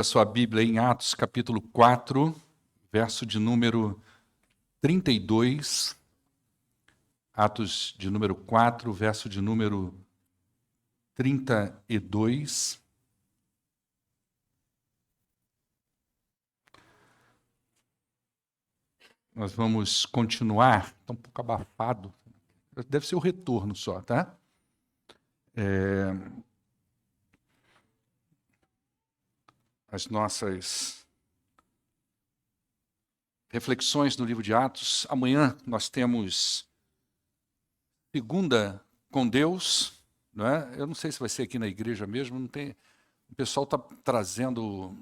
A sua Bíblia em Atos, capítulo 4, verso de número 32. Atos de número 4, verso de número 32. Nós vamos continuar. Está um pouco abafado. Deve ser o retorno só, tá? As nossas reflexões no livro de Atos. Amanhã nós temos Segunda com Deus, não é? Eu não sei se vai ser aqui na igreja mesmo, não tem. O pessoal está trazendo.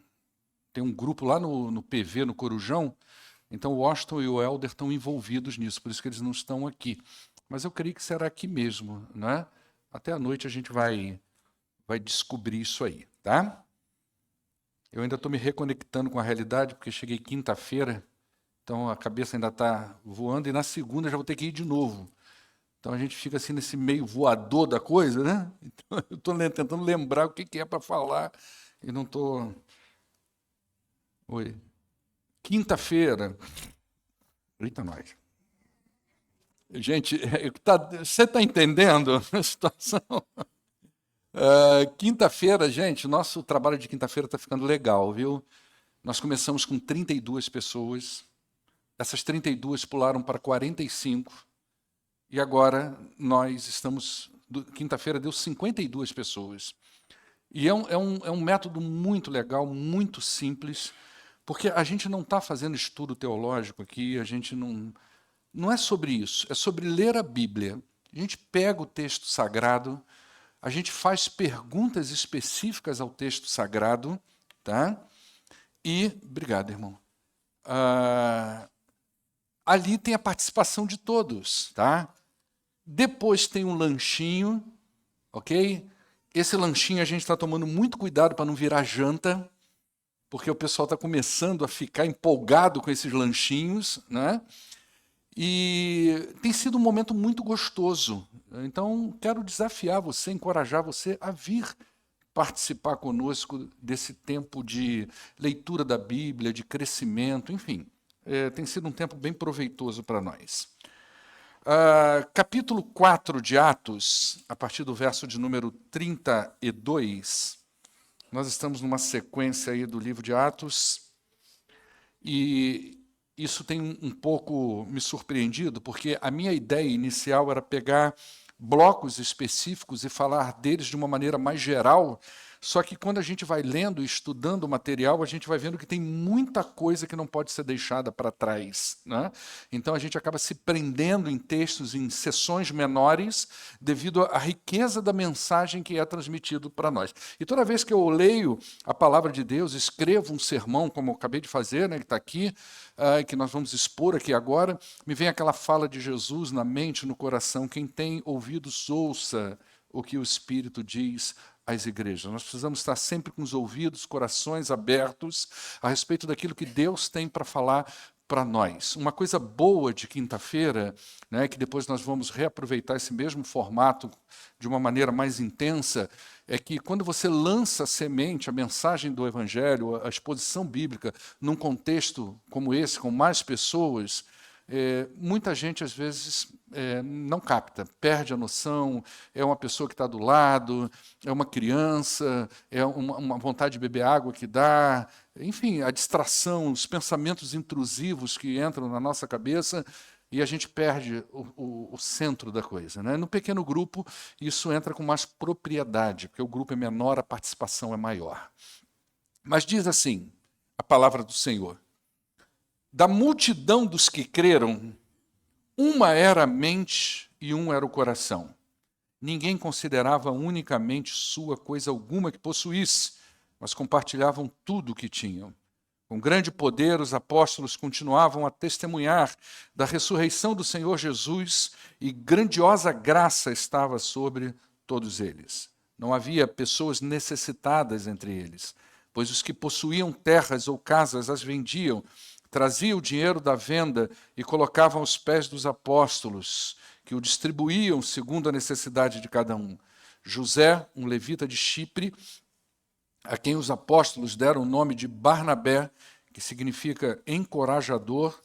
Tem um grupo lá no PV, no Corujão, então o Washington e o Helder estão envolvidos nisso, por isso que eles não estão aqui. Mas eu creio que será aqui mesmo, né? Até a noite a gente vai descobrir isso aí, tá? Eu ainda estou me reconectando com a realidade, porque cheguei quinta-feira, então a cabeça ainda está voando, e na segunda já vou ter que ir de novo. Então a gente fica assim nesse meio voador da coisa, né? Então eu estou tentando lembrar o que é para falar e não estou... Oi. Quinta-feira. Eita, nós. Gente, você está entendendo a situação? Quinta-feira, gente, nosso trabalho de quinta-feira está ficando legal, viu? Nós começamos com 32 pessoas, essas 32 pularam para 45, e agora nós estamos... Quinta-feira deu 52 pessoas. E é um método muito legal, muito simples, porque a gente não está fazendo estudo teológico aqui, a gente não é sobre isso, é sobre ler a Bíblia. A gente pega o texto sagrado, a gente faz perguntas específicas ao texto sagrado, tá? E, obrigado, irmão. Ali tem a participação de todos, tá? Depois tem um lanchinho, ok? Esse lanchinho a gente está tomando muito cuidado para não virar janta, porque o pessoal está começando a ficar empolgado com esses lanchinhos, né? E tem sido um momento muito gostoso. Então, quero desafiar você, encorajar você a vir participar conosco desse tempo de leitura da Bíblia, de crescimento, enfim. Tem sido um tempo bem proveitoso para nós. Capítulo 4 de Atos, a partir do verso de número 32, nós estamos numa sequência aí do livro de Atos, e isso tem um pouco me surpreendido, porque a minha ideia inicial era pegar blocos específicos e falar deles de uma maneira mais geral, só que quando a gente vai lendo e estudando o material, a gente vai vendo que tem muita coisa que não pode ser deixada para trás, né? Então a gente acaba se prendendo em textos, em sessões menores, devido à riqueza da mensagem que é transmitido para nós. E toda vez que eu leio a palavra de Deus, escrevo um sermão, como eu acabei de fazer, né, que está aqui, que nós vamos expor aqui agora, me vem aquela fala de Jesus na mente, no coração: quem tem ouvidos, ouça o que o Espírito diz às igrejas. Nós precisamos estar sempre com os ouvidos, corações abertos a respeito daquilo que Deus tem para falar para nós. Uma coisa boa de quinta-feira, né, que depois nós vamos reaproveitar esse mesmo formato de uma maneira mais intensa, é que quando você lança a semente, a mensagem do Evangelho, a exposição bíblica, num contexto como esse, com mais pessoas, muita gente, às vezes, não capta, perde a noção, é uma pessoa que está do lado, é uma criança, é uma vontade de beber água que dá, enfim, a distração, os pensamentos intrusivos que entram na nossa cabeça, e a gente perde o centro da coisa, né? No pequeno grupo, isso entra com mais propriedade, porque o grupo é menor, a participação é maior. Mas diz assim, a palavra do Senhor: da multidão dos que creram, uma era a mente e um era o coração. Ninguém considerava unicamente sua coisa alguma que possuísse, mas compartilhavam tudo o que tinham. Com grande poder, os apóstolos continuavam a testemunhar da ressurreição do Senhor Jesus, e grandiosa graça estava sobre todos eles. Não havia pessoas necessitadas entre eles, pois os que possuíam terras ou casas as vendiam, traziam o dinheiro da venda e colocavam aos pés dos apóstolos, que o distribuíam segundo a necessidade de cada um. José, um levita de Chipre, a quem os apóstolos deram o nome de Barnabé, que significa encorajador,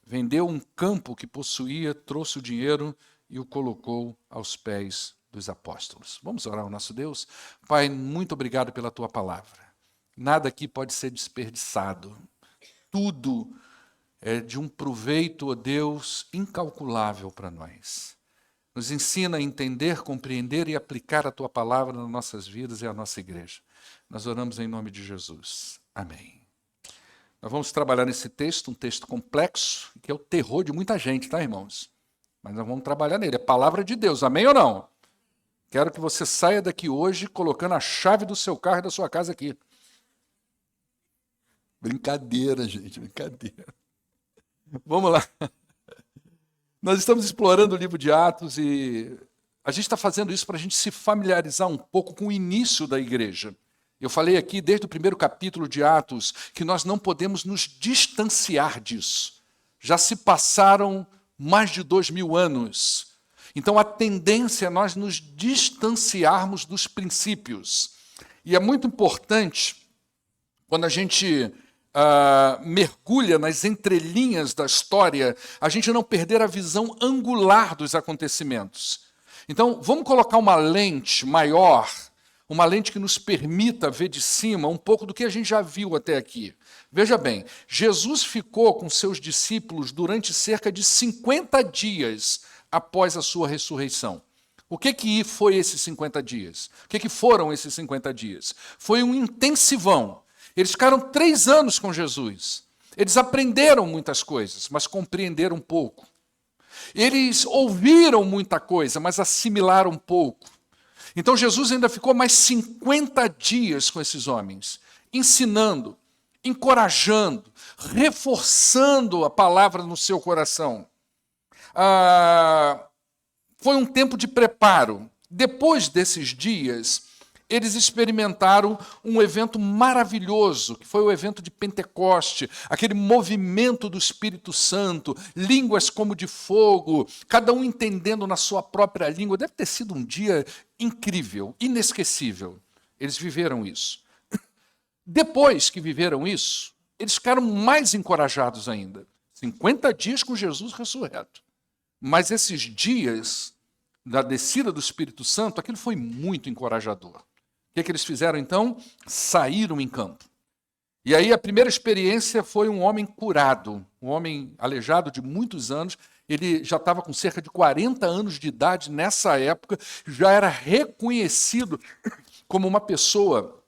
vendeu um campo que possuía, trouxe o dinheiro e o colocou aos pés dos apóstolos. Vamos orar ao nosso Deus? Pai, muito obrigado pela tua palavra. Nada aqui pode ser desperdiçado. Tudo é de um proveito, ó Deus, incalculável para nós. Nos ensina a entender, compreender e aplicar a tua palavra nas nossas vidas e à nossa igreja. Nós oramos em nome de Jesus. Amém. Nós vamos trabalhar nesse texto, um texto complexo, que é o terror de muita gente, tá, irmãos? Mas nós vamos trabalhar nele. É palavra de Deus, amém ou não? Quero que você saia daqui hoje colocando a chave do seu carro e da sua casa aqui. Brincadeira, gente, brincadeira. Vamos lá. Nós estamos explorando o livro de Atos e a gente está fazendo isso para a gente se familiarizar um pouco com o início da igreja. Eu falei aqui desde o primeiro capítulo de Atos que nós não podemos nos distanciar disso. Já se passaram mais de 2000 anos. Então a tendência é nós nos distanciarmos dos princípios. E é muito importante, quando a gente mergulha nas entrelinhas da história, a gente não perder a visão angular dos acontecimentos. Então, vamos colocar uma lente maior, uma lente que nos permita ver de cima um pouco do que a gente já viu até aqui. Veja bem, Jesus ficou com seus discípulos durante cerca de 50 dias após a sua ressurreição. O que foi esses 50 dias? O que foram esses 50 dias? Foi um intensivão. Eles ficaram 3 anos com Jesus. Eles aprenderam muitas coisas, mas compreenderam pouco. Eles ouviram muita coisa, mas assimilaram pouco. Então Jesus ainda ficou mais 50 dias com esses homens, ensinando, encorajando, reforçando a palavra no seu coração. Foi um tempo de preparo. Depois desses dias, eles experimentaram um evento maravilhoso, que foi o evento de Pentecoste, aquele movimento do Espírito Santo, línguas como de fogo, cada um entendendo na sua própria língua. Deve ter sido um dia incrível, inesquecível. Eles viveram isso. Depois que viveram isso, eles ficaram mais encorajados ainda. 50 dias com Jesus ressurreto. Mas esses dias da descida do Espírito Santo, aquilo foi muito encorajador. O que eles fizeram então? Saíram em campo. E aí a primeira experiência foi um homem curado, um homem aleijado de muitos anos. Ele já estava com cerca de 40 anos de idade nessa época, já era reconhecido como uma pessoa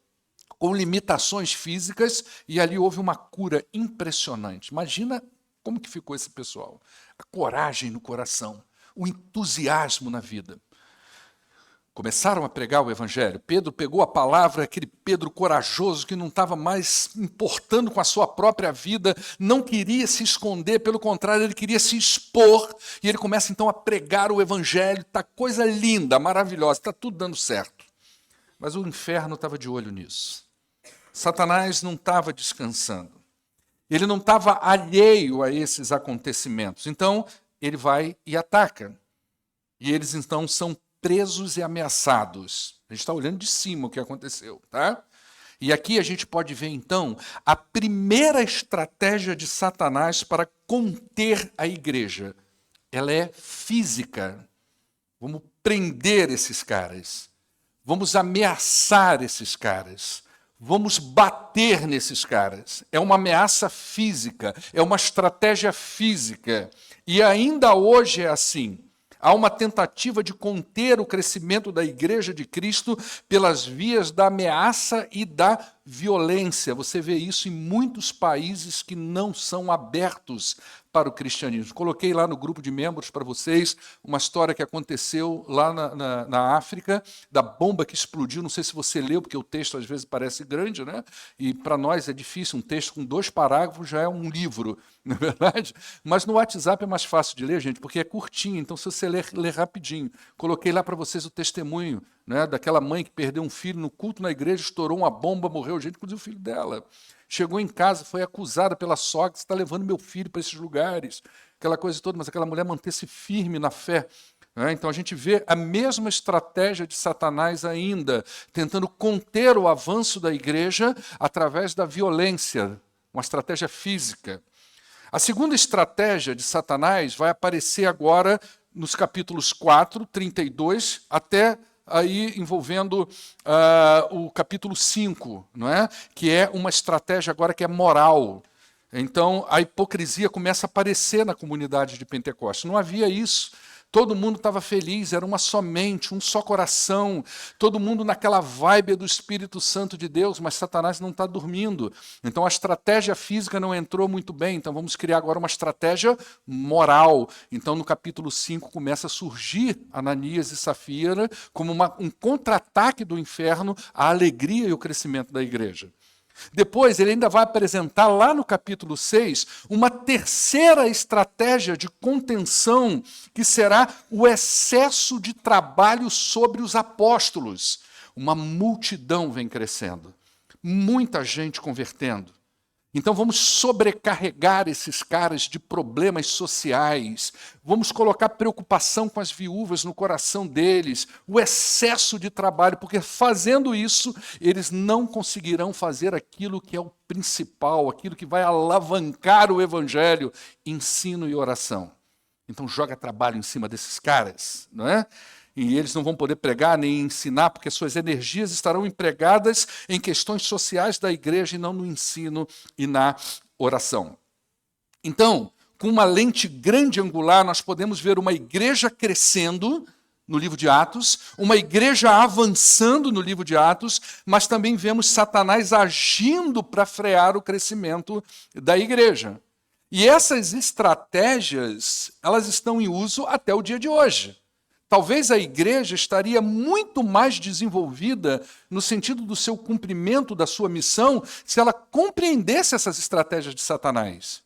com limitações físicas, e ali houve uma cura impressionante. Imagina como que ficou esse pessoal. A coragem no coração, o entusiasmo na vida. Começaram a pregar o evangelho. Pedro pegou a palavra, aquele Pedro corajoso que não estava mais importando com a sua própria vida, não queria se esconder, pelo contrário, ele queria se expor, e ele começa então a pregar o evangelho. Está coisa linda, maravilhosa, está tudo dando certo. Mas o inferno estava de olho nisso. Satanás não estava descansando. Ele não estava alheio a esses acontecimentos. Então, ele vai e ataca. E eles então são presos e ameaçados. A gente está olhando de cima o que aconteceu, tá? E aqui a gente pode ver, então, a primeira estratégia de Satanás para conter a igreja. Ela é física. Vamos prender esses caras. Vamos ameaçar esses caras. Vamos bater nesses caras. É uma ameaça física, é uma estratégia física. E ainda hoje é assim. Há uma tentativa de conter o crescimento da Igreja de Cristo pelas vias da ameaça e da violência. Você vê isso em muitos países que não são abertos para o cristianismo. Coloquei lá no grupo de membros para vocês uma história que aconteceu lá na África, da bomba que explodiu. Não sei se você leu, porque o texto às vezes parece grande, né? E para nós é difícil, um texto com 2 parágrafos já é um livro, não é verdade? Mas no WhatsApp é mais fácil de ler, gente, porque é curtinho, então se você ler rapidinho. Coloquei lá para vocês o testemunho, né, daquela mãe que perdeu um filho no culto na igreja, estourou uma bomba, morreu gente, inclusive o filho dela. Chegou em casa, foi acusada pela sogra, você está levando meu filho para esses lugares, aquela coisa toda, mas aquela mulher manter-se firme na fé. Então a gente vê a mesma estratégia de Satanás ainda, tentando conter o avanço da igreja através da violência, uma estratégia física. A segunda estratégia de Satanás vai aparecer agora nos capítulos 4, 32, até aí envolvendo o capítulo 5, não é? Que é uma estratégia agora que é moral. Então, a hipocrisia começa a aparecer na comunidade de Pentecostes. Não havia isso. Todo mundo estava feliz, era uma só mente, um só coração, todo mundo naquela vibe do Espírito Santo de Deus, mas Satanás não está dormindo. Então a estratégia física não entrou muito bem, então vamos criar agora uma estratégia moral. Então no capítulo 5 começa a surgir Ananias e Safira como um contra-ataque do inferno à alegria e o crescimento da igreja. Depois, ele ainda vai apresentar lá no capítulo 6 uma terceira estratégia de contenção, que será o excesso de trabalho sobre os apóstolos. Uma multidão vem crescendo, muita gente convertendo. Então vamos sobrecarregar esses caras de problemas sociais, vamos colocar preocupação com as viúvas no coração deles, o excesso de trabalho, porque fazendo isso, eles não conseguirão fazer aquilo que é o principal, aquilo que vai alavancar o evangelho, ensino e oração. Então joga trabalho em cima desses caras, não é? E eles não vão poder pregar nem ensinar, porque suas energias estarão empregadas em questões sociais da igreja e não no ensino e na oração. Então, com uma lente grande angular, nós podemos ver uma igreja crescendo no livro de Atos, uma igreja avançando no livro de Atos, mas também vemos Satanás agindo para frear o crescimento da igreja. E essas estratégias, elas estão em uso até o dia de hoje. Talvez a igreja estaria muito mais desenvolvida no sentido do seu cumprimento da sua missão se ela compreendesse essas estratégias de Satanás.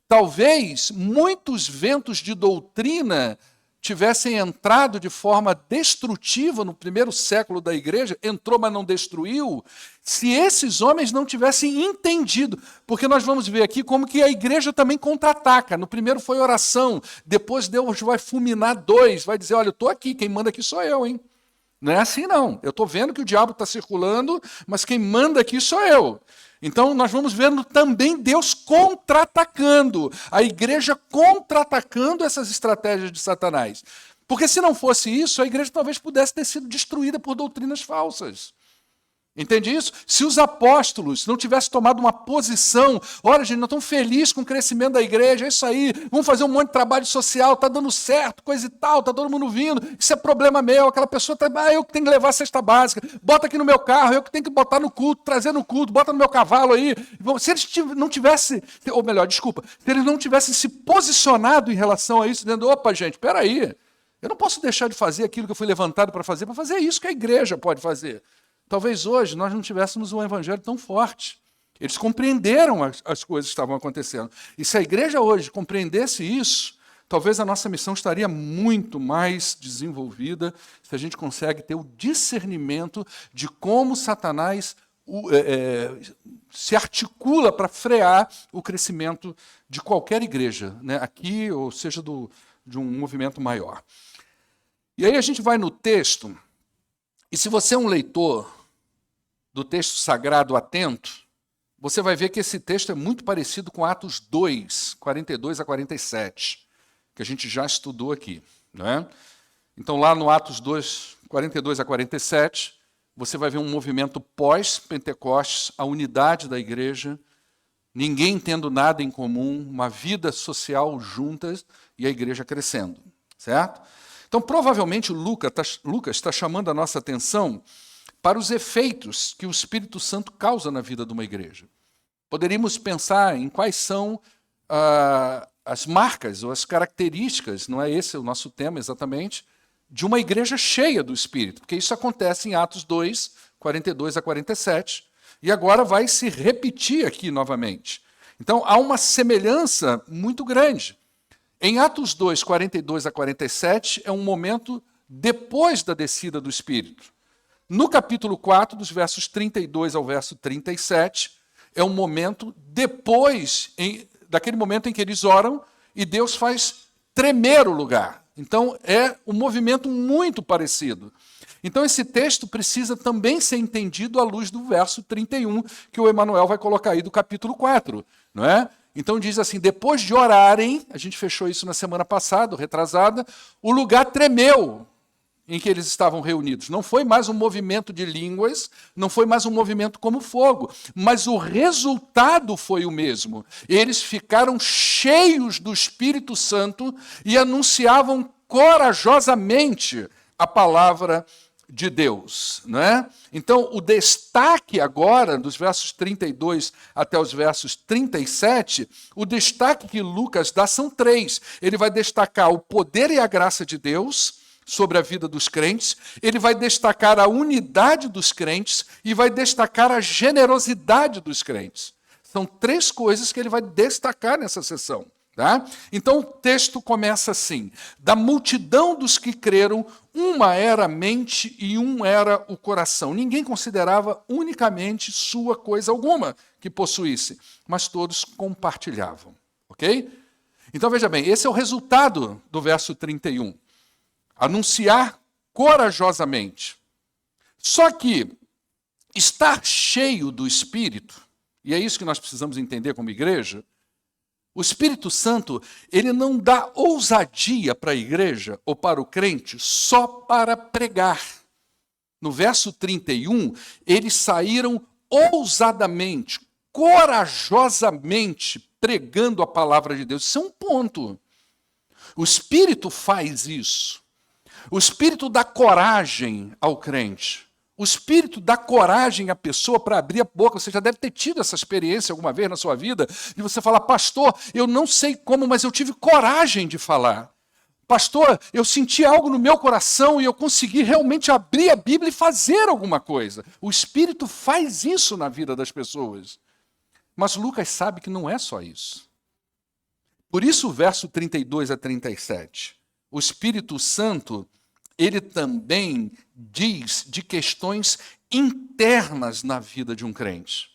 Talvez muitos ventos de doutrina tivessem entrado de forma destrutiva no primeiro século da igreja, entrou, mas não destruiu, se esses homens não tivessem entendido. Porque nós vamos ver aqui como que a igreja também contra-ataca. No primeiro foi oração, depois Deus vai fulminar dois, vai dizer, olha, eu estou aqui, quem manda aqui sou eu, hein? Não é assim não, eu estou vendo que o diabo está circulando, mas quem manda aqui sou eu. Então, nós vamos vendo também Deus contra-atacando, a igreja contra-atacando essas estratégias de Satanás. Porque se não fosse isso, a igreja talvez pudesse ter sido destruída por doutrinas falsas. Entende isso? Se os apóstolos não tivessem tomado uma posição, olha, gente, nós estamos felizes com o crescimento da igreja, é isso aí, vamos fazer um monte de trabalho social, está dando certo, coisa e tal, está todo mundo vindo, isso é problema meu, aquela pessoa está, eu que tenho que levar a cesta básica, bota aqui no meu carro, eu que tenho que botar no culto, trazer no culto, bota no meu cavalo aí. Se eles não tivessem, ou melhor, desculpa, se eles não tivessem se posicionado em relação a isso, dizendo, opa, gente, espera aí, eu não posso deixar de fazer aquilo que eu fui levantado para fazer isso que a igreja pode fazer. Talvez hoje nós não tivéssemos um evangelho tão forte. Eles compreenderam as coisas que estavam acontecendo. E se a igreja hoje compreendesse isso, talvez a nossa missão estaria muito mais desenvolvida se a gente consegue ter o discernimento de como Satanás se articula para frear o crescimento de qualquer igreja, né? Aqui, ou seja, de um movimento maior. E aí a gente vai no texto, e se você é um leitor do texto sagrado atento, você vai ver que esse texto é muito parecido com Atos 2, 42 a 47, que a gente já estudou aqui. Não é? Então, lá no Atos 2, 42 a 47, você vai ver um movimento pós-Pentecostes, a unidade da igreja, ninguém tendo nada em comum, uma vida social juntas e a igreja crescendo. Certo? Então, provavelmente, Lucas está chamando a nossa atenção para os efeitos que o Espírito Santo causa na vida de uma igreja. Poderíamos pensar em quais são as marcas ou as características, não é esse o nosso tema exatamente, de uma igreja cheia do Espírito, porque isso acontece em Atos 2, 42 a 47, e agora vai se repetir aqui novamente. Então, há uma semelhança muito grande. Em Atos 2, 42 a 47, é um momento depois da descida do Espírito. No capítulo 4, dos versos 32 ao verso 37, é um momento depois daquele momento em que eles oram e Deus faz tremer o lugar. Então, é um movimento muito parecido. Então, esse texto precisa também ser entendido à luz do verso 31, que o Emanuel vai colocar aí do capítulo 4, não é? Então diz assim, depois de orarem, a gente fechou isso na semana passada, retrasada, o lugar tremeu em que eles estavam reunidos. Não foi mais um movimento de línguas, não foi mais um movimento como fogo, mas o resultado foi o mesmo. Eles ficaram cheios do Espírito Santo e anunciavam corajosamente a palavra de Deus, não é? Então, o destaque agora, dos versos 32 até os versos 37, o destaque que Lucas dá são três. Ele vai destacar o poder e a graça de Deus sobre a vida dos crentes, ele vai destacar a unidade dos crentes e vai destacar a generosidade dos crentes. São três coisas que ele vai destacar nessa sessão. Tá? Então o texto começa assim: da multidão dos que creram, uma era a mente e um era o coração. Ninguém considerava unicamente sua coisa alguma que possuísse, mas todos compartilhavam. Ok? Então veja bem, esse é o resultado do verso 31. Anunciar corajosamente. Só que estar cheio do Espírito, e é isso que nós precisamos entender como igreja, o Espírito Santo, ele não dá ousadia para a igreja ou para o crente só para pregar. No verso 31, eles saíram ousadamente, corajosamente pregando a palavra de Deus. Isso é um ponto. O Espírito faz isso. O Espírito dá coragem ao crente. O Espírito dá coragem à pessoa para abrir a boca. Você já deve ter tido essa experiência alguma vez na sua vida, de você falar, pastor, eu não sei como, mas eu tive coragem de falar. Pastor, eu senti algo no meu coração e eu consegui realmente abrir a Bíblia e fazer alguma coisa. O Espírito faz isso na vida das pessoas. Mas Lucas sabe que não é só isso. Por isso o verso 32 a 37. O Espírito Santo, ele também diz de questões internas na vida de um crente.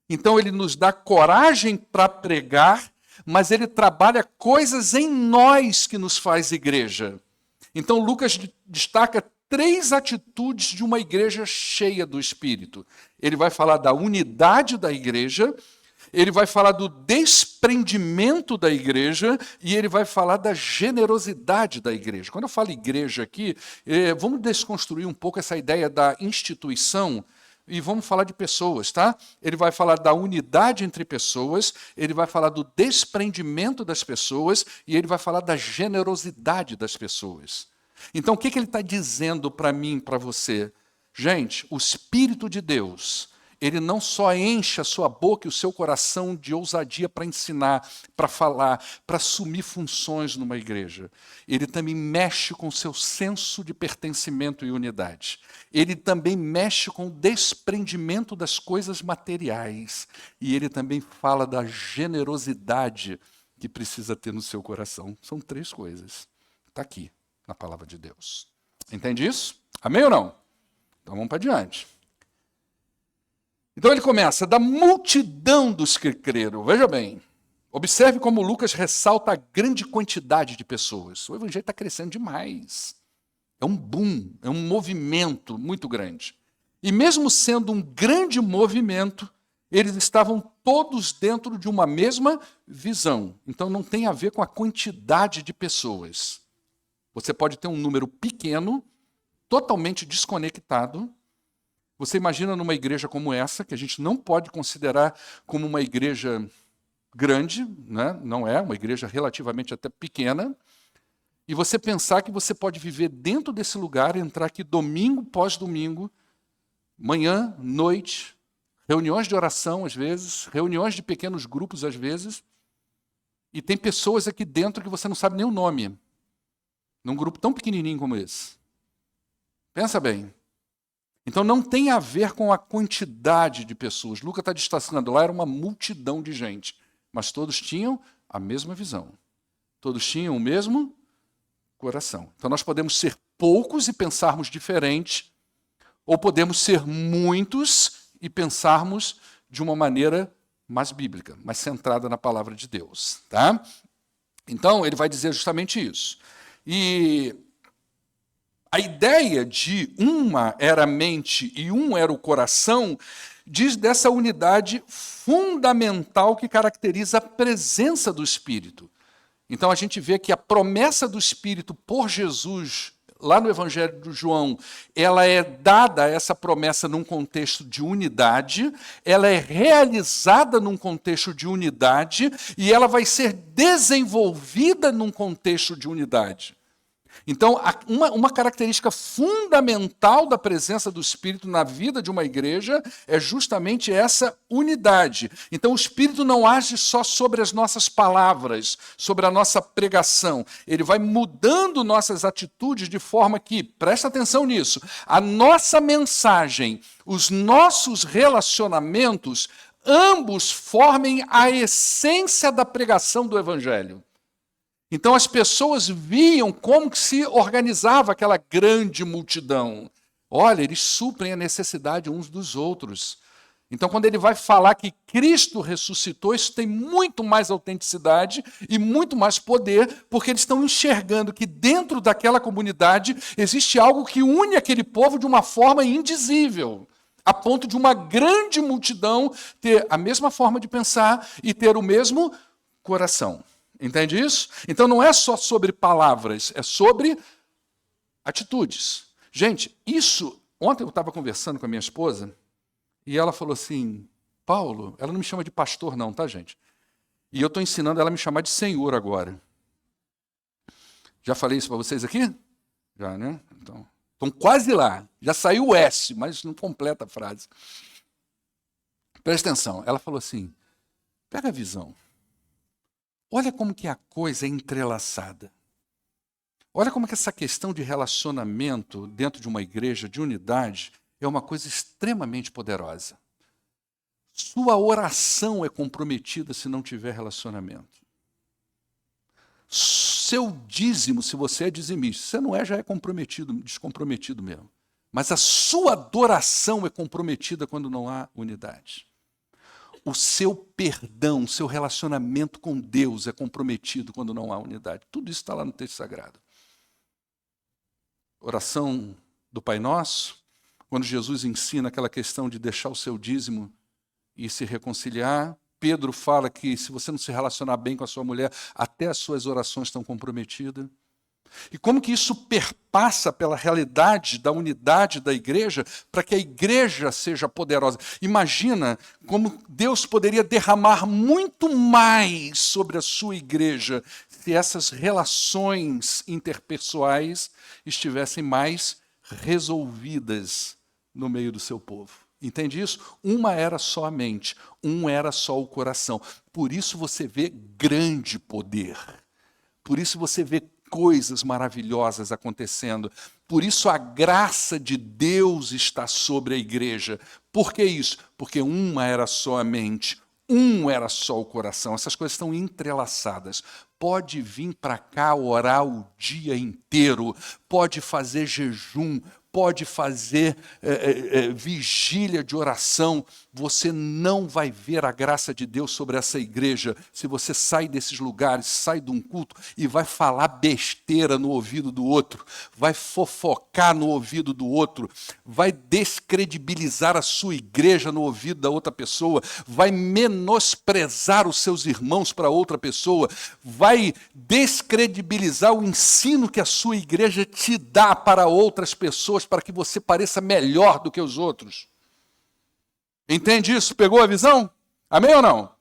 Então ele nos dá coragem para pregar, mas ele trabalha coisas em nós que nos faz igreja. Então Lucas destaca três atitudes de uma igreja cheia do Espírito. Ele vai falar da unidade da igreja, ele vai falar do desprendimento da igreja e ele vai falar da generosidade da igreja. Quando eu falo igreja aqui, vamos desconstruir um pouco essa ideia da instituição e vamos falar de pessoas, tá? Ele vai falar da unidade entre pessoas, ele vai falar do desprendimento das pessoas e ele vai falar da generosidade das pessoas. Então, o que ele está dizendo para mim, para você? Gente, o Espírito de Deus, ele não só enche a sua boca e o seu coração de ousadia para ensinar, para falar, para assumir funções numa igreja. Ele também mexe com o seu senso de pertencimento e unidade. Ele também mexe com o desprendimento das coisas materiais. E ele também fala da generosidade que precisa ter no seu coração. São três coisas. Está aqui, na palavra de Deus. Entende isso? Amém ou não? Então vamos para adiante. Então ele começa, da multidão dos que creram. Veja bem, observe como Lucas ressalta a grande quantidade de pessoas. O evangelho está crescendo demais. É um boom, é um movimento muito grande. E mesmo sendo um grande movimento, eles estavam todos dentro de uma mesma visão. Então não tem a ver com a quantidade de pessoas. Você pode ter um número pequeno, totalmente desconectado. Você imagina numa igreja como essa, que a gente não pode considerar como uma igreja grande, né? Não é, uma igreja relativamente até pequena, e você pensar que você pode viver dentro desse lugar, entrar aqui domingo pós domingo, manhã, noite, reuniões de oração às vezes, reuniões de pequenos grupos às vezes, e tem pessoas aqui dentro que você não sabe nem o nome, num grupo tão pequenininho como esse. Pensa bem. Então não tem a ver com a quantidade de pessoas. Lucas está destacando, lá era uma multidão de gente, mas todos tinham a mesma visão. Todos tinham o mesmo coração. Então nós podemos ser poucos e pensarmos diferente, ou podemos ser muitos e pensarmos de uma maneira mais bíblica, mais centrada na palavra de Deus. Tá? Então ele vai dizer justamente isso. E a ideia de uma era a mente e um era o coração diz dessa unidade fundamental que caracteriza a presença do Espírito. Então a gente vê que a promessa do Espírito por Jesus, lá no Evangelho de João, ela é dada, essa promessa, num contexto de unidade, ela é realizada num contexto de unidade e ela vai ser desenvolvida num contexto de unidade. Então, uma característica fundamental da presença do Espírito na vida de uma igreja é justamente essa unidade. Então, o Espírito não age só sobre as nossas palavras, sobre a nossa pregação. Ele vai mudando nossas atitudes de forma que, presta atenção nisso, a nossa mensagem, os nossos relacionamentos, ambos formem a essência da pregação do Evangelho. Então as pessoas viam como que se organizava aquela grande multidão. Olha, eles suprem a necessidade uns dos outros. Então quando ele vai falar que Cristo ressuscitou, isso tem muito mais autenticidade e muito mais poder, porque eles estão enxergando que dentro daquela comunidade existe algo que une aquele povo de uma forma indizível, a ponto de uma grande multidão ter a mesma forma de pensar e ter o mesmo coração. Entende isso? Então não é só sobre palavras, é sobre atitudes. Gente, isso... Ontem eu estava conversando com a minha esposa e ela falou assim, Paulo, ela não me chama de pastor não, tá, gente? E eu estou ensinando ela a me chamar de Senhor agora. Já falei isso para vocês aqui? Já, né? Então, estão quase lá. Já saiu o S, mas não completa a frase. Presta atenção. Ela falou assim, pega a visão. Olha como que a coisa é entrelaçada. Olha como que essa questão de relacionamento dentro de uma igreja, de unidade, é uma coisa extremamente poderosa. Sua oração é comprometida se não tiver relacionamento. Seu dízimo, se você é dizimista, você não é, já é comprometido, descomprometido mesmo. Mas a sua adoração é comprometida quando não há unidade. O seu perdão, o seu relacionamento com Deus é comprometido quando não há unidade. Tudo isso está lá no texto sagrado. Oração do Pai Nosso, quando Jesus ensina aquela questão de deixar o seu dízimo e se reconciliar. Pedro fala que se você não se relacionar bem com a sua mulher, até as suas orações estão comprometidas. E como que isso perpassa pela realidade da unidade da igreja para que a igreja seja poderosa? Imagina como Deus poderia derramar muito mais sobre a sua igreja se essas relações interpessoais estivessem mais resolvidas no meio do seu povo. Entende isso? Uma era só a mente, um era só o coração. Por isso você vê grande poder. Por isso você vê coisas maravilhosas acontecendo. Por isso a graça de Deus está sobre a igreja. Por que isso? Porque uma era só a mente, um era só o coração. Essas coisas estão entrelaçadas. Pode vir para cá orar o dia inteiro, pode fazer jejum, pode fazer vigília de oração, você não vai ver a graça de Deus sobre essa igreja se você sai desses lugares, sai de um culto e vai falar besteira no ouvido do outro, vai fofocar no ouvido do outro, vai descredibilizar a sua igreja no ouvido da outra pessoa, vai menosprezar os seus irmãos para outra pessoa, vai descredibilizar o ensino que a sua igreja te dá para outras pessoas, para que você pareça melhor do que os outros. Entende isso? Pegou a visão? Amém ou não?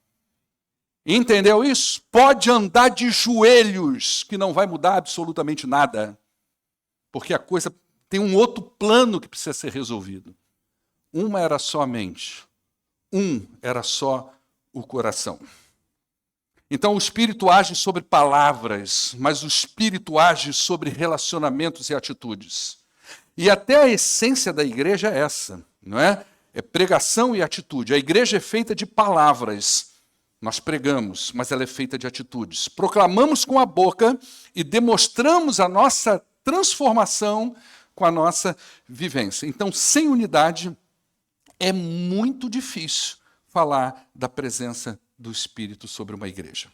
Entendeu isso? Pode andar de joelhos, que não vai mudar absolutamente nada. Porque a coisa tem um outro plano que precisa ser resolvido. Uma era só a mente, um era só o coração. Então o Espírito age sobre palavras, mas o Espírito age sobre relacionamentos e atitudes. E até a essência da igreja é essa, não é? É pregação e atitude. A igreja é feita de palavras. Nós pregamos, mas ela é feita de atitudes. Proclamamos com a boca e demonstramos a nossa transformação com a nossa vivência. Então, sem unidade, é muito difícil falar da presença do Espírito sobre uma igreja.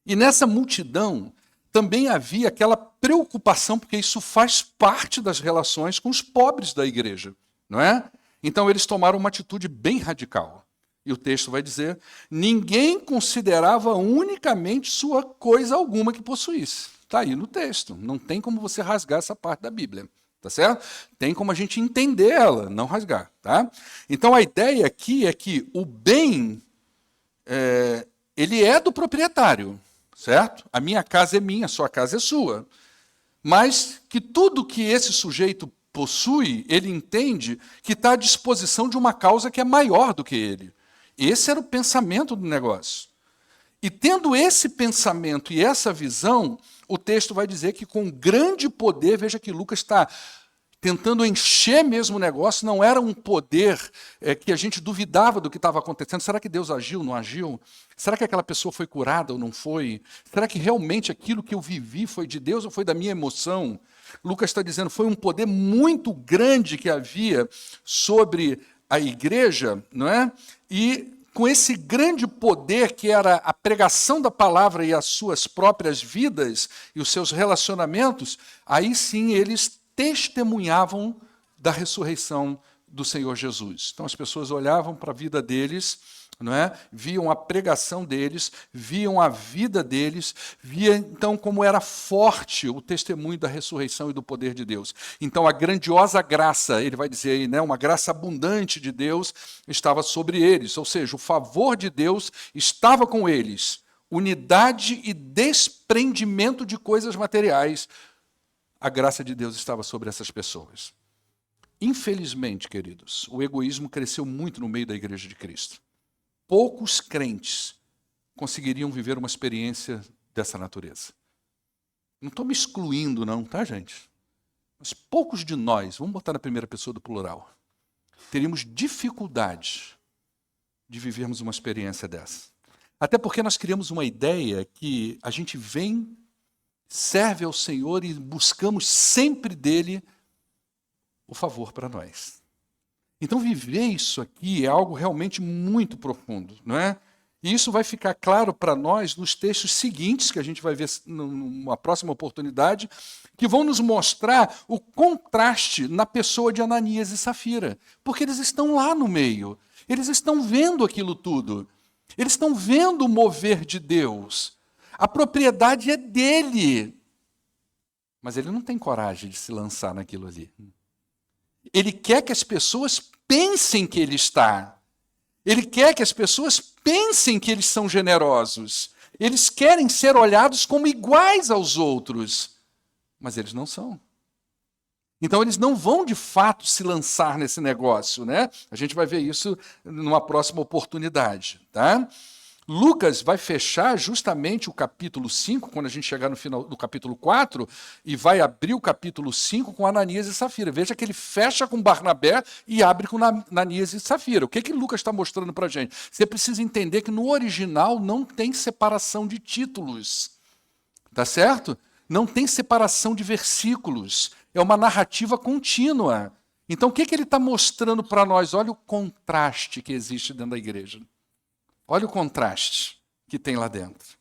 E nessa multidão, também havia aquela preocupação, porque isso faz parte das relações com os pobres da igreja, não é? Então eles tomaram uma atitude bem radical. E o texto vai dizer: ninguém considerava unicamente sua coisa alguma que possuísse. Está aí no texto. Não tem como você rasgar essa parte da Bíblia. Tá certo? Tem como a gente entender ela, não rasgar. Tá? Então a ideia aqui é que o bem, ele é do proprietário. Certo? A minha casa é minha, a sua casa é sua. Mas que tudo que esse sujeito possui, ele entende que está à disposição de uma causa que é maior do que ele. Esse era o pensamento do negócio. E tendo esse pensamento e essa visão, o texto vai dizer que com grande poder, veja que Lucas está tentando encher mesmo o negócio, não era um poder que a gente duvidava do que estava acontecendo. Será que Deus agiu, não agiu? Será que aquela pessoa foi curada ou não foi? Será que realmente aquilo que eu vivi foi de Deus ou foi da minha emoção? Lucas está dizendo que foi um poder muito grande que havia sobre a igreja, não é? E com esse grande poder que era a pregação da palavra e as suas próprias vidas e os seus relacionamentos, aí sim eles testemunhavam da ressurreição do Senhor Jesus. Então as pessoas olhavam para a vida deles, não é? Viam a pregação deles, viam a vida deles, via então como era forte o testemunho da ressurreição e do poder de Deus. Então a grandiosa graça, ele vai dizer aí, né, uma graça abundante de Deus estava sobre eles, ou seja, o favor de Deus estava com eles, unidade e desprendimento de coisas materiais. A graça de Deus estava sobre essas pessoas. Infelizmente, queridos, o egoísmo cresceu muito no meio da Igreja de Cristo. Poucos crentes conseguiriam viver uma experiência dessa natureza. Não estou me excluindo não, tá, gente? Mas poucos de nós, vamos botar na primeira pessoa do plural, teríamos dificuldade de vivermos uma experiência dessa. Até porque nós criamos uma ideia que a gente vem, serve ao Senhor e buscamos sempre dele o favor para nós. Então, viver isso aqui é algo realmente muito profundo, não é? E isso vai ficar claro para nós nos textos seguintes, que a gente vai ver numa próxima oportunidade, que vão nos mostrar o contraste na pessoa de Ananias e Safira. Porque eles estão lá no meio, eles estão vendo aquilo tudo, eles estão vendo o mover de Deus. A propriedade é dele, mas ele não tem coragem de se lançar naquilo ali. Ele quer que as pessoas pensem que ele está. Ele quer que as pessoas pensem que eles são generosos. Eles querem ser olhados como iguais aos outros. Mas eles não são. Então eles não vão de fato se lançar nesse negócio, né? A gente vai ver isso numa próxima oportunidade, tá? Lucas vai fechar justamente o capítulo 5, quando a gente chegar no final do capítulo 4, e vai abrir o capítulo 5 com Ananias e Safira. Veja que ele fecha com Barnabé e abre com Ananias e Safira. O que Lucas está mostrando para a gente? Você precisa entender que no original não tem separação de títulos. Tá certo? Não tem separação de versículos. É uma narrativa contínua. Então o que ele está mostrando para nós? Olha o contraste que existe dentro da igreja. Olha o contraste que tem lá dentro.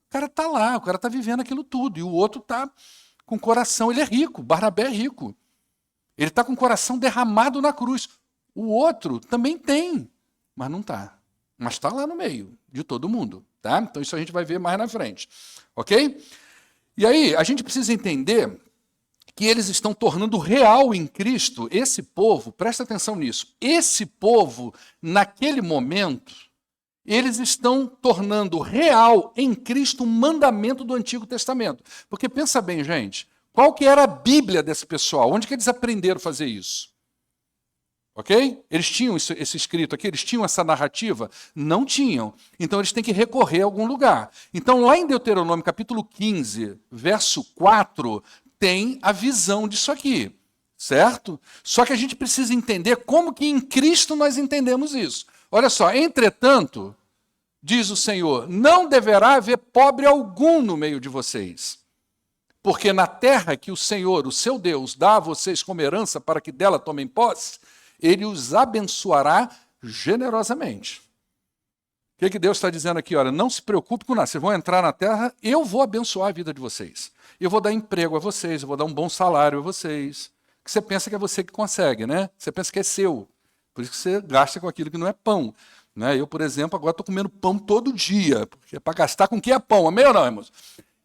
O cara está lá, o cara está vivendo aquilo tudo, e o outro está com o coração, ele é rico, Barnabé é rico. Ele está com o coração derramado na cruz. O outro também tem, mas não está. Mas está lá no meio de todo mundo. Tá? Então isso a gente vai ver mais na frente. Ok? E aí, a gente precisa entender que eles estão tornando real em Cristo esse povo, presta atenção nisso, esse povo, naquele momento, eles estão tornando real em Cristo um mandamento do Antigo Testamento. Porque pensa bem, gente, qual que era a Bíblia desse pessoal? Onde que eles aprenderam a fazer isso? Ok? Eles tinham esse escrito aqui, eles tinham essa narrativa? Não tinham. Então eles têm que recorrer a algum lugar. Então lá em Deuteronômio capítulo 15, verso 4, tem a visão disso aqui. Certo? Só que a gente precisa entender como que em Cristo nós entendemos isso. Olha só, entretanto, diz o Senhor, não deverá haver pobre algum no meio de vocês, porque na terra que o Senhor, o seu Deus, dá a vocês como herança para que dela tomem posse, ele os abençoará generosamente. que Deus está dizendo aqui? Olha, não se preocupe com nada, vocês vão entrar na terra, eu vou abençoar a vida de vocês. Eu vou dar emprego a vocês, eu vou dar um bom salário a vocês. Que você pensa que é você que consegue, né? Você pensa que é seu. Por isso que você gasta com aquilo que não é pão. Né? Eu, por exemplo, agora estou comendo pão todo dia, porque é para gastar com o que é pão. Amém ou não, irmãos?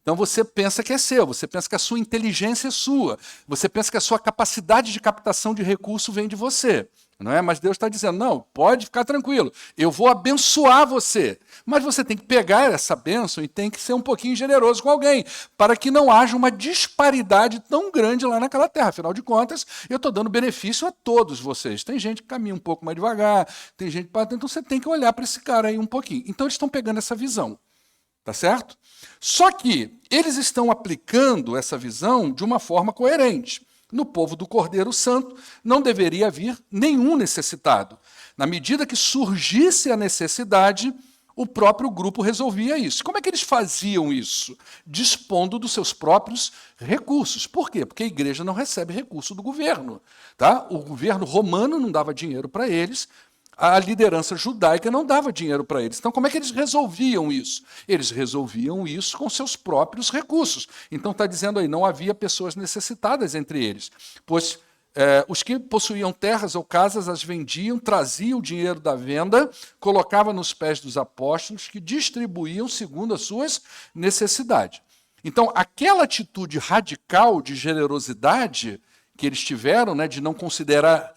Então você pensa que é seu, você pensa que a sua inteligência é sua, você pensa que a sua capacidade de captação de recurso vem de você. Não é? Mas Deus está dizendo, não, pode ficar tranquilo, eu vou abençoar você. Mas você tem que pegar essa bênção e tem que ser um pouquinho generoso com alguém, para que não haja uma disparidade tão grande lá naquela terra. Afinal de contas, eu estou dando benefício a todos vocês. Tem gente que caminha um pouco mais devagar, tem gente que... Então você tem que olhar para esse cara aí um pouquinho. Então eles estão pegando essa visão. Tá certo? Só que eles estão aplicando essa visão de uma forma coerente. No povo do Cordeiro Santo não deveria haver nenhum necessitado. Na medida que surgisse a necessidade, o próprio grupo resolvia isso. Como é que eles faziam isso? Dispondo dos seus próprios recursos. Por quê? Porque a igreja não recebe recurso do governo. Tá? O governo romano não dava dinheiro para eles, a liderança judaica não dava dinheiro para eles. Então, como é que eles resolviam isso? Eles resolviam isso com seus próprios recursos. Então, está dizendo aí, não havia pessoas necessitadas entre eles, pois os que possuíam terras ou casas as vendiam, traziam o dinheiro da venda, colocavam nos pés dos apóstolos, que distribuíam segundo as suas necessidades. Então, aquela atitude radical de generosidade que eles tiveram, né, de não considerar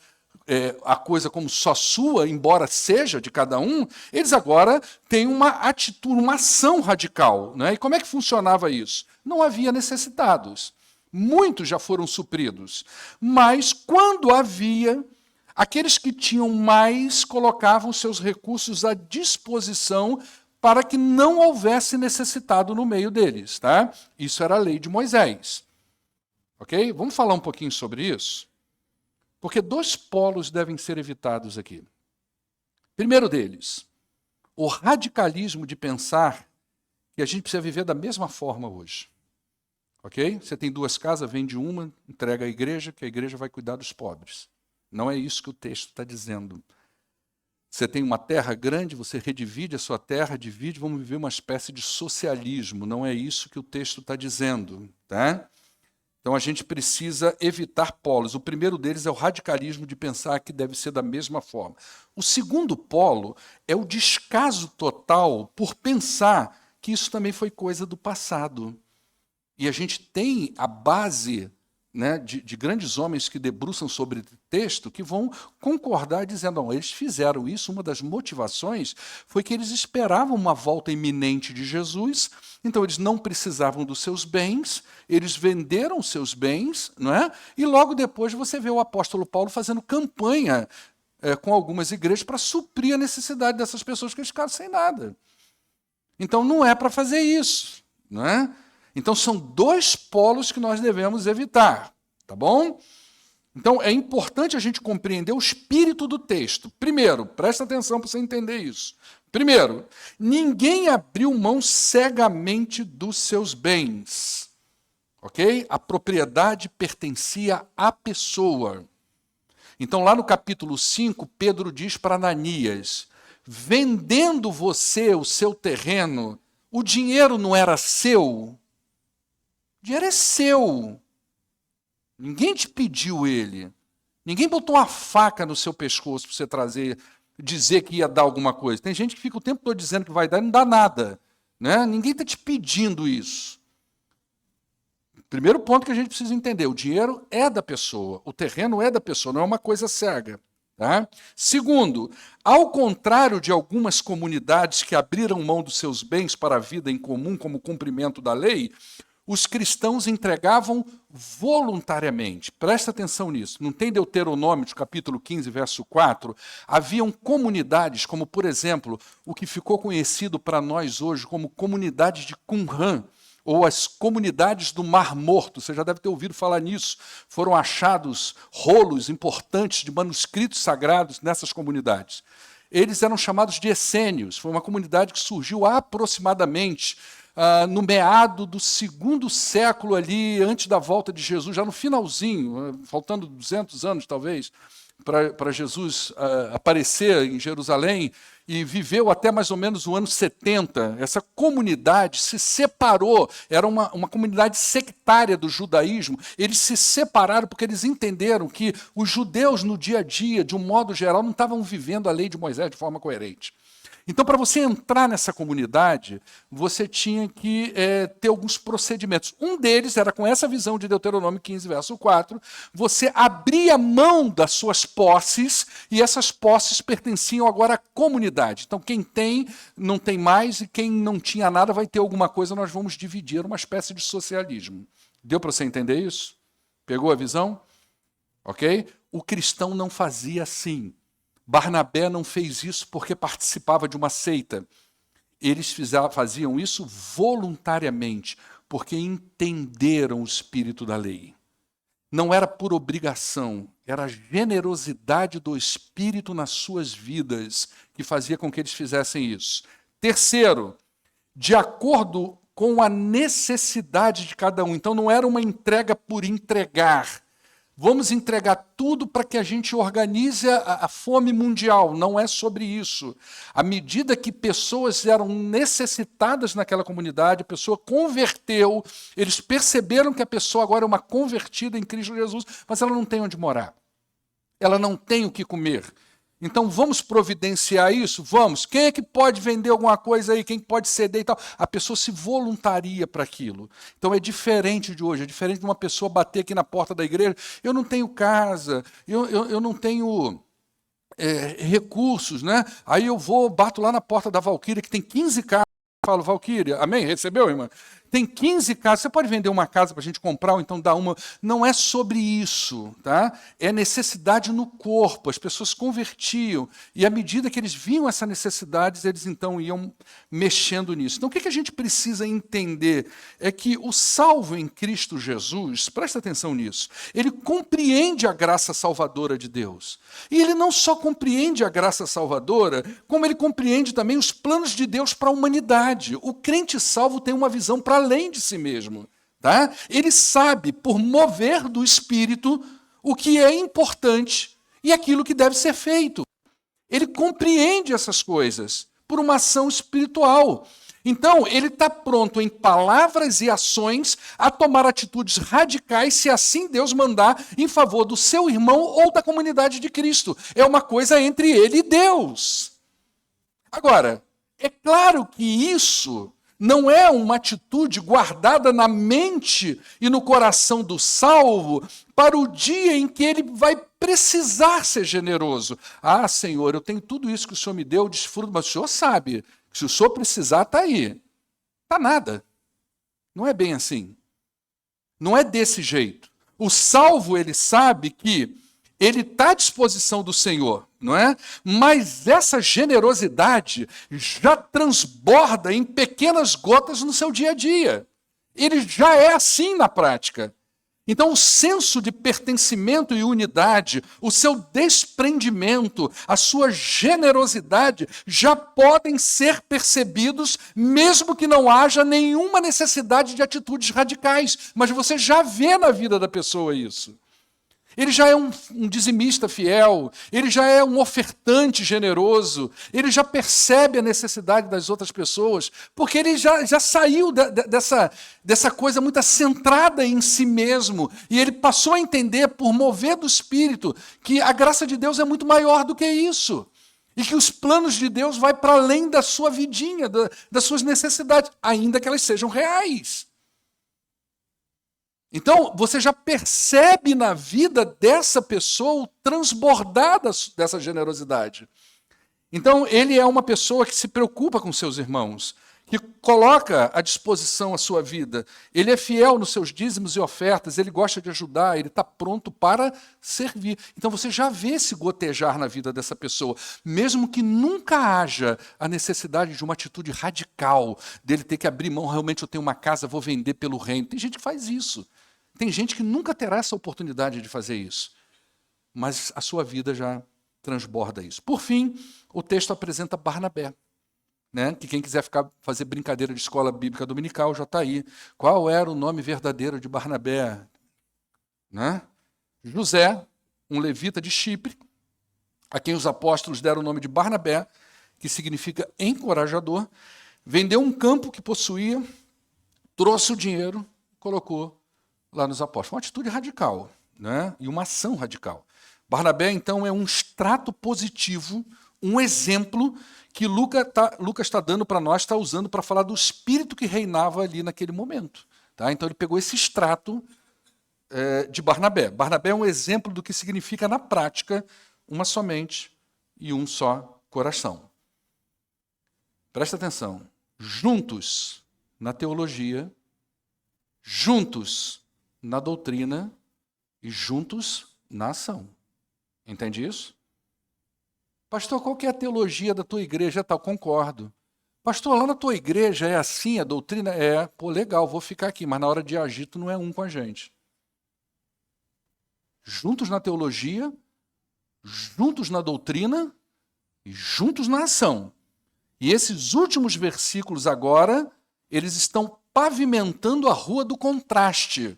a coisa como só sua, embora seja de cada um, eles agora têm uma atitude, uma ação radical. Né? E como é que funcionava isso? Não havia necessitados. Muitos já foram supridos. Mas quando havia, aqueles que tinham mais colocavam seus recursos à disposição para que não houvesse necessitado no meio deles. Tá? Isso era a lei de Moisés. Ok? Vamos falar um pouquinho sobre isso? Porque dois polos devem ser evitados aqui. Primeiro deles, o radicalismo de pensar que a gente precisa viver da mesma forma hoje. Ok? Você tem duas casas, vende uma, entrega à igreja, que a igreja vai cuidar dos pobres. Não é isso que o texto está dizendo. Você tem uma terra grande, você redivide a sua terra, divide, vamos viver uma espécie de socialismo. Não é isso que o texto está dizendo. Tá? Então, a gente precisa evitar polos. O primeiro deles é o radicalismo de pensar que deve ser da mesma forma. O segundo polo é o descaso total por pensar que isso também foi coisa do passado. E a gente tem a base, né, de grandes homens que debruçam sobre o texto, que vão concordar dizendo, não, eles fizeram isso, uma das motivações foi que eles esperavam uma volta iminente de Jesus, então eles não precisavam dos seus bens, eles venderam os seus bens, não é? E logo depois você vê o apóstolo Paulo fazendo campanha com algumas igrejas para suprir a necessidade dessas pessoas que eles ficaram sem nada. Então não é para fazer isso, não é? Então, são dois polos que nós devemos evitar, tá bom? Então, é importante a gente compreender o espírito do texto. Primeiro, presta atenção para você entender isso. Primeiro, ninguém abriu mão cegamente dos seus bens, ok? A propriedade pertencia à pessoa. Então, lá no capítulo 5, Pedro diz para Ananias, vendendo você o seu terreno, o dinheiro não era seu? O dinheiro é seu. Ninguém te pediu ele. Ninguém botou uma faca no seu pescoço para você trazer, dizer que ia dar alguma coisa. Tem gente que fica o tempo todo dizendo que vai dar e não dá nada. Né? Ninguém está te pedindo isso. Primeiro ponto que a gente precisa entender, o dinheiro é da pessoa, o terreno é da pessoa, não é uma coisa cega. Tá? Segundo, ao contrário de algumas comunidades que abriram mão dos seus bens para a vida em comum como cumprimento da lei, os cristãos entregavam voluntariamente. Presta atenção nisso. Não tem Deuteronômio, capítulo 15, verso 4? Haviam comunidades, como, por exemplo, o que ficou conhecido para nós hoje como comunidades de Qumran, ou as comunidades do Mar Morto. Você já deve ter ouvido falar nisso. Foram achados rolos importantes de manuscritos sagrados nessas comunidades. Eles eram chamados de essênios. Foi uma comunidade que surgiu aproximadamente no meado do 2º século ali, antes da volta de Jesus, já no finalzinho, faltando 200 anos talvez, para Jesus aparecer em Jerusalém, e viveu até mais ou menos o ano 70, essa comunidade se separou, era uma comunidade sectária do judaísmo. Eles se separaram porque eles entenderam que os judeus no dia a dia, de um modo geral, não estavam vivendo a lei de Moisés de forma coerente. Então, para você entrar nessa comunidade, você tinha que ter alguns procedimentos. Um deles era com essa visão de Deuteronômio 15, verso 4, você abria mão das suas posses, e essas posses pertenciam agora à comunidade. Então, quem tem, não tem mais, e quem não tinha nada vai ter alguma coisa, nós vamos dividir, uma espécie de socialismo. Deu para você entender isso? Pegou a visão? Ok? O cristão não fazia assim. Barnabé não fez isso porque participava de uma seita. Eles faziam isso voluntariamente, porque entenderam o espírito da lei. Não era por obrigação, era a generosidade do Espírito nas suas vidas que fazia com que eles fizessem isso. Terceiro, de acordo com a necessidade de cada um. Então não era uma entrega por entregar. Vamos entregar tudo para que a gente organize a fome mundial. Não é sobre isso. À medida que pessoas eram necessitadas naquela comunidade, a pessoa converteu, eles perceberam que a pessoa agora é uma convertida em Cristo Jesus, mas ela não tem onde morar. Ela não tem o que comer. Então vamos providenciar isso? Vamos. Quem é que pode vender alguma coisa aí? Quem pode ceder e tal? A pessoa se voluntaria para aquilo. Então é diferente de hoje, é diferente de uma pessoa bater aqui na porta da igreja. Eu não tenho casa, eu não tenho recursos, né? Aí eu bato lá na porta da Valquíria, que tem 15 casas. Eu falo, Valquíria, amém? Recebeu, irmã? Tem 15 casas, você pode vender uma casa para a gente comprar ou então dar uma. Não é sobre isso, tá? É necessidade no corpo, as pessoas convertiam, e à medida que eles viam essa necessidade, eles então iam mexendo nisso. Então o que a gente precisa entender é que o salvo em Cristo Jesus, presta atenção nisso, ele compreende a graça salvadora de Deus. E ele não só compreende a graça salvadora, como ele compreende também os planos de Deus para a humanidade. O crente salvo tem uma visão para além de si mesmo. Tá? Ele sabe, por mover do Espírito, o que é importante e aquilo que deve ser feito. Ele compreende essas coisas por uma ação espiritual. Então, ele está pronto em palavras e ações a tomar atitudes radicais, se assim Deus mandar, em favor do seu irmão ou da comunidade de Cristo. É uma coisa entre ele e Deus. Agora, é claro que isso não é uma atitude guardada na mente e no coração do salvo para o dia em que ele vai precisar ser generoso. Ah, Senhor, eu tenho tudo isso que o Senhor me deu, eu desfruto, mas o Senhor sabe que se o Senhor precisar, está aí. Está nada. Não é bem assim. Não é desse jeito. O salvo, ele sabe que ele está à disposição do Senhor, não é? Mas essa generosidade já transborda em pequenas gotas no seu dia a dia. Ele já é assim na prática. Então, o senso de pertencimento e unidade, o seu desprendimento, a sua generosidade já podem ser percebidos, mesmo que não haja nenhuma necessidade de atitudes radicais. Mas você já vê na vida da pessoa isso. Ele já é um dizimista fiel, ele já é um ofertante generoso, ele já percebe a necessidade das outras pessoas, porque ele já saiu dessa coisa muito centrada em si mesmo, e ele passou a entender, por mover do Espírito, que a graça de Deus é muito maior do que isso, e que os planos de Deus vão para além da sua vidinha, das suas necessidades, ainda que elas sejam reais. Então, você já percebe na vida dessa pessoa o transbordar dessa generosidade. Então, ele é uma pessoa que se preocupa com seus irmãos, que coloca à disposição a sua vida. Ele é fiel nos seus dízimos e ofertas, ele gosta de ajudar, ele está pronto para servir. Então, você já vê esse gotejar na vida dessa pessoa, mesmo que nunca haja a necessidade de uma atitude radical, dele ter que abrir mão, realmente eu tenho uma casa, vou vender pelo reino. Tem gente que faz isso. Tem gente que nunca terá essa oportunidade de fazer isso, mas a sua vida já transborda isso. Por fim, o texto apresenta Barnabé, né? Que quem quiser fazer brincadeira de escola bíblica dominical já está aí. Qual era o nome verdadeiro de Barnabé? Né? José, um levita de Chipre, a quem os apóstolos deram o nome de Barnabé, que significa encorajador, vendeu um campo que possuía, trouxe o dinheiro, colocou lá nos apóstolos. Uma atitude radical, né? E uma ação radical. Barnabé, então, é um extrato positivo, um exemplo que Lucas está dando para nós, está usando para falar do espírito que reinava ali naquele momento. Tá? Então ele pegou esse extrato de Barnabé. Barnabé é um exemplo do que significa na prática uma só mente e um só coração. Presta atenção. Juntos na teologia, juntos na doutrina e juntos na ação. Entende isso? Pastor, qual que é a teologia da tua igreja? Tal, concordo. Pastor, lá na tua igreja é assim, a doutrina? É, pô, legal, vou ficar aqui, mas na hora de agir tu não é um com a gente. Juntos na teologia, juntos na doutrina e juntos na ação. E esses últimos versículos agora, eles estão pavimentando a rua do contraste.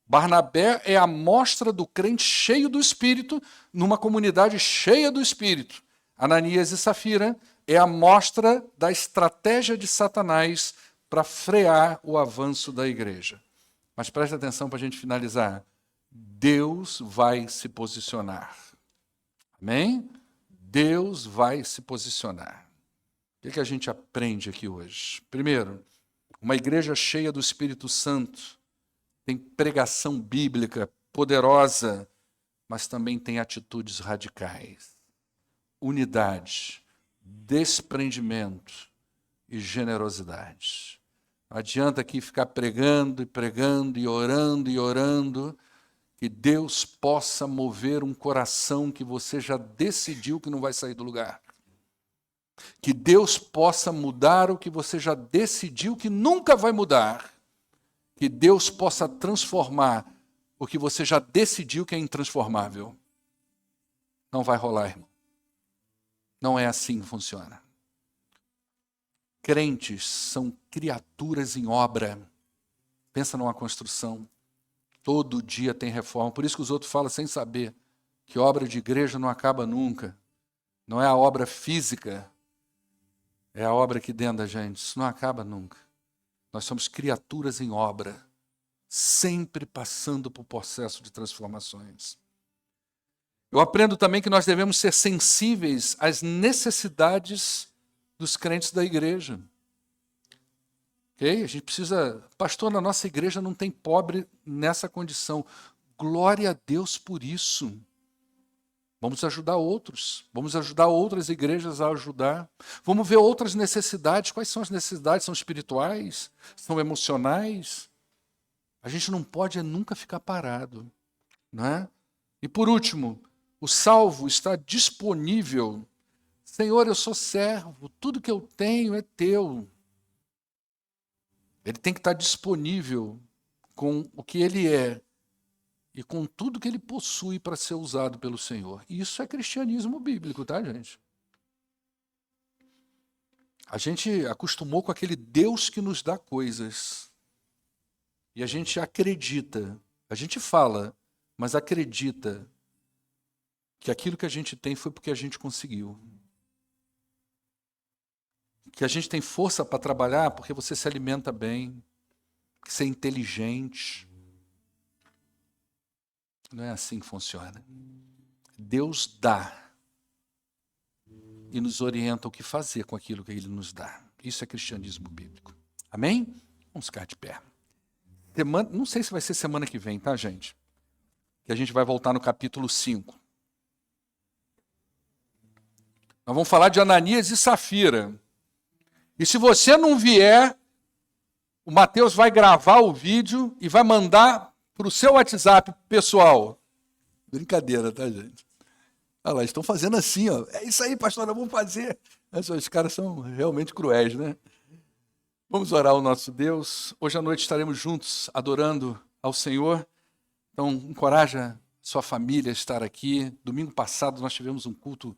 Barnabé é a mostra do crente cheio do Espírito numa comunidade cheia do Espírito. Ananias e Safira é a mostra da estratégia de Satanás para frear o avanço da igreja. Mas preste atenção para a gente finalizar. Deus vai se posicionar. Amém? Deus vai se posicionar. O que a gente aprende aqui hoje? Primeiro, uma igreja cheia do Espírito Santo tem pregação bíblica poderosa, mas também tem atitudes radicais. Unidade, desprendimento e generosidade. Não adianta aqui ficar pregando e pregando e orando, que Deus possa mover um coração que você já decidiu que não vai sair do lugar. Que Deus possa mudar o que você já decidiu que nunca vai mudar. Que Deus possa transformar o que você já decidiu que é intransformável. Não vai rolar, irmão. Não é assim que funciona. Crentes são criaturas em obra. Pensa numa construção. Todo dia tem reforma. Por isso que os outros falam sem saber que obra de igreja não acaba nunca. Não é a obra física, é a obra aqui dentro da gente. Isso não acaba nunca. Nós somos criaturas em obra, sempre passando por processo de transformações. Eu aprendo também que nós devemos ser sensíveis às necessidades dos crentes da igreja. Okay? A gente precisa... Pastor, na nossa igreja não tem pobre nessa condição. Glória a Deus por isso. Vamos ajudar outros. Vamos ajudar outras igrejas a ajudar. Vamos ver outras necessidades. Quais são as necessidades? São espirituais? São emocionais? A gente não pode nunca ficar parado. Não é? E por último, o salvo está disponível. Senhor, eu sou servo. Tudo que eu tenho é teu. Ele tem que estar disponível com o que ele é e com tudo que ele possui para ser usado pelo Senhor. E isso é cristianismo bíblico, tá, gente? A gente acostumou com aquele Deus que nos dá coisas. E a gente acredita, a gente fala, mas acredita que aquilo que a gente tem foi porque a gente conseguiu. Que a gente tem força para trabalhar porque você se alimenta bem, que você é inteligente. Não é assim que funciona. Deus dá e nos orienta o que fazer com aquilo que Ele nos dá. Isso é cristianismo bíblico. Amém? Vamos ficar de pé. Não sei se vai ser semana que vem, tá, gente? Que a gente vai voltar no capítulo 5. Nós vamos falar de Ananias e Safira. E se você não vier, o Mateus vai gravar o vídeo e vai mandar para o seu WhatsApp pessoal. Brincadeira, tá, gente? Olha lá, estão fazendo assim, ó. É isso aí, pastor, nós vamos fazer. Os caras são realmente cruéis, né? Vamos orar ao nosso Deus. Hoje à noite estaremos juntos adorando ao Senhor. Então, encoraja sua família a estar aqui. Domingo passado nós tivemos um culto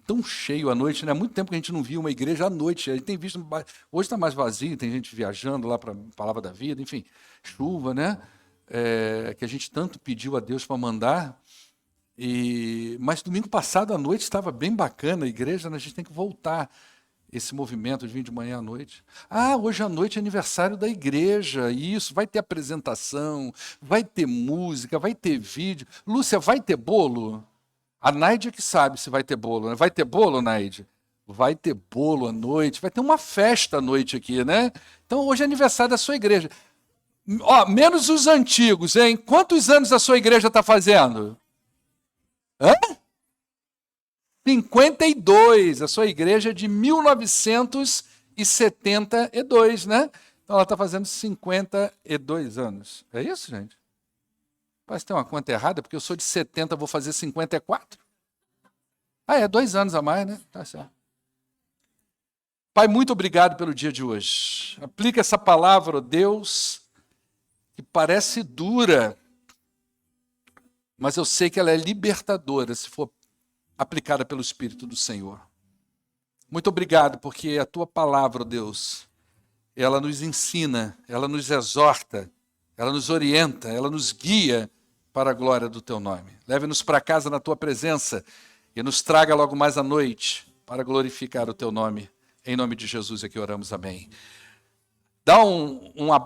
tão cheio à noite, né? Há muito tempo que a gente não via uma igreja à noite. A gente tem visto, hoje está mais vazio, tem gente viajando lá para a Palavra da Vida, enfim, chuva, né? Que a gente tanto pediu a Deus para mandar. Mas domingo passado à noite estava bem bacana a igreja, né? A gente tem que voltar. esse movimento de vir de manhã à noite. Ah, hoje à noite é aniversário da igreja, isso, vai ter apresentação, vai ter música, vai ter vídeo. Lúcia, vai ter bolo? A Naide é que sabe se vai ter bolo, né? Vai ter bolo, Naide? Vai ter bolo à noite, vai ter uma festa à noite aqui, né? Então hoje é aniversário da sua igreja. Ó, menos os antigos, hein? Quantos anos a sua igreja está fazendo? Hã? 52. A sua igreja é de 1972, né? Então ela está fazendo 52 anos. É isso, gente? Parece que tem uma conta errada, porque eu sou de 70, vou fazer 54. Ah, é 2 anos a mais, né? Tá certo. Pai, muito obrigado pelo dia de hoje. Aplica essa palavra, ó Deus, que parece dura, mas eu sei que ela é libertadora se for aplicada pelo Espírito do Senhor. Muito obrigado, porque a tua palavra, ó Deus, ela nos ensina, ela nos exorta, ela nos orienta, ela nos guia para a glória do teu nome. Leve-nos para casa na tua presença e nos traga logo mais à noite para glorificar o teu nome. Em nome de Jesus é que oramos, amém. Dá um abraço.